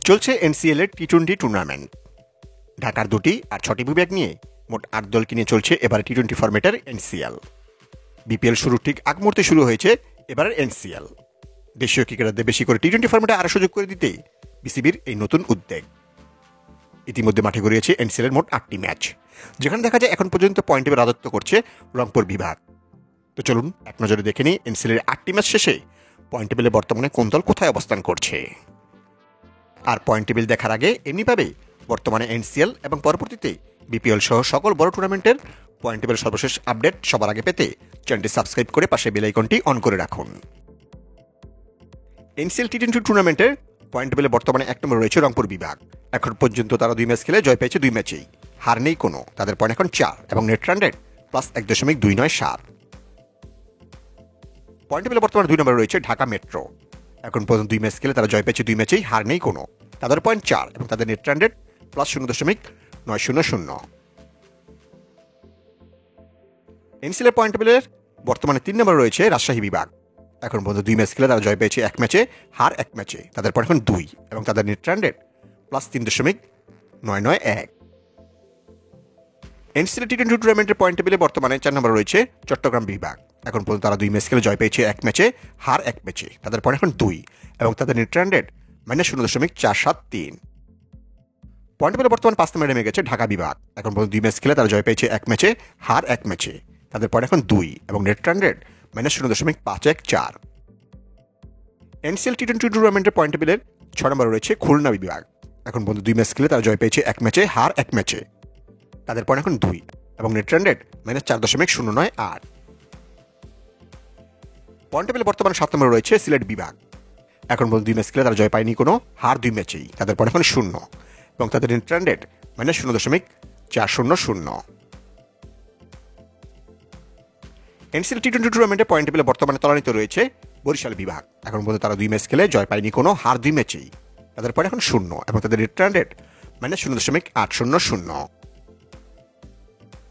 চলছে এনসিএল এর টি-20 টুর্নামেন্ট। ঢাকার 2টি আর 6টি বিভাগ নিয়ে মোট 8 দলকে নিয়ে চলছে এবারে টি-20 ফরম্যাটের এনসিএল। বিপিএল শুরুর ঠিক আগ মুহূর্তে শুরু হয়েছে এবারের এনসিএল। দেশীয় ক্রিকেটারদের বেশি করে টি-20 ফরম্যাটে আরও সুযোগ করে দিতে বিসিবির এই নতুন উদ্যোগ। ইতিমধ্যে মাঠে গড়িয়েছে এনসিএল এর মোট 8টি ম্যাচ, যেখানে দেখা যায় এখন পর্যন্ত পয়েন্ট টেবিলে রাজত্ব করছে রংপুর বিভাগ। তো চলুন এক নজরে দেখে নিই এনসিএল এর 8টি ম্যাচ শেষে পয়েন্ট টেবিলে বর্তমানে কোন দল কোথায় অবস্থান করছে। আর পয়েন্ট টেবিল দেখার আগে এমনিভাবে বর্তমানে এনসিএল এবং পরবর্তীতে বিপিএল সহ সকল বড় টুর্নামেন্টের পয়েন্ট টেবিল সর্বশেষ আপডেট সবার আগে পেতে চ্যানেলটি সাবস্ক্রাইব করে পাশে বেল আইকনটি অন করে রাখুন। এনসিএল টি-20 টুর্নামেন্টের পয়েন্ট টেবিলে বর্তমানে 1 নম্বরে রয়েছে রংপুর বিভাগ। এখন পর্যন্ত তারা 2 ম্যাচ খেলে জয় পেয়েছে 2 ম্যাচেই, হার নেই কোনো। তাদের পয়েন্ট এখন 4 এবং নেট রান রেট +1.297। পয়েন্ট টেবিলে বর্তমানে 2 নম্বরে রয়েছে ঢাকা মেট্রো। এখন পর্যন্ত 2 ম্যাচ খেলে তারা জয় পেয়েছে 2 ম্যাচেই, হার নেই কোনো। তাদের পয়েন্ট 4 এবং তাদের নেট রান রেট +0.900। এনসিএল এর পয়েন্ট টেবিলের বর্তমানে 3 নম্বরে রয়েছে রাজশাহী বিভাগ। এখন পর্যন্ত 2 ম্যাচ খেলে তারা জয় পেয়েছে 1 ম্যাচে, হার 1 ম্যাচে। তাদের পয়েন্ট এখন 2 এবং তাদের নেট রান রেট +3.991। এনসিএল টি-20 টুর্নামেন্টের পয়েন্ট টেবিলে বর্তমানে 4 নম্বরে রয়েছে চট্টগ্রাম বিভাগ। এখন পর্যন্ত তারা 2 ম্যাচ খেলে জয় পেয়েছে 1 ম্যাচে, হার 1 ম্যাচে। তাদের পয়েন্ট এখন 2 এবং তাদের নেট রান রেট -0.473। পয়েন্ট টেবিলে বর্তমানে 5 নম্বরে নেমে গেছে ঢাকা বিভাগ। এখন পর্যন্ত 2 ম্যাচ খেলে তারা জয় পেয়েছে 1 ম্যাচে, হার 1 ম্যাচে। তাদের পয়েন্ট এখন 2 এবং নেট রান রেট -0.514। এনসিএল টি-20 টুর্নামেন্টের পয়েন্ট টেবিলের 6 নম্বরে রয়েছে খুলনা বিভাগ। এখন পর্যন্ত 2 ম্যাচ খেলে তারা জয় পেয়েছে 1 ম্যাচে, হার 1 ম্যাচে। তাদের পয়েন্ট এখন 2 এবং নেট রান রেট -4.098। পয়েন্ট টেবিলে বর্তমানে 7 নম্বরে রয়েছে সিলেট বিভাগ। এখন পর্যন্ত 2 ম্যাচ খেলে তারা জয় পায়নি কোনো, হার 2 ম্যাচেই। তাদের পয়েন্ট এখন 0 এবং তাদের নেট রান রেট -0.400। এনসিএল টি-20 টুর্নামেন্টে পয়েন্ট টেবিলে বর্তমানে তলানিতে রয়েছে বরিশাল বিভাগ। এখন পর্যন্ত তারা 2 ম্যাচ খেলে জয় পায়নি কোনো, হার 2 ম্যাচেই। তাদের পয়েন্ট এখন 0 এবং তাদের নেট রান রেট -0.800।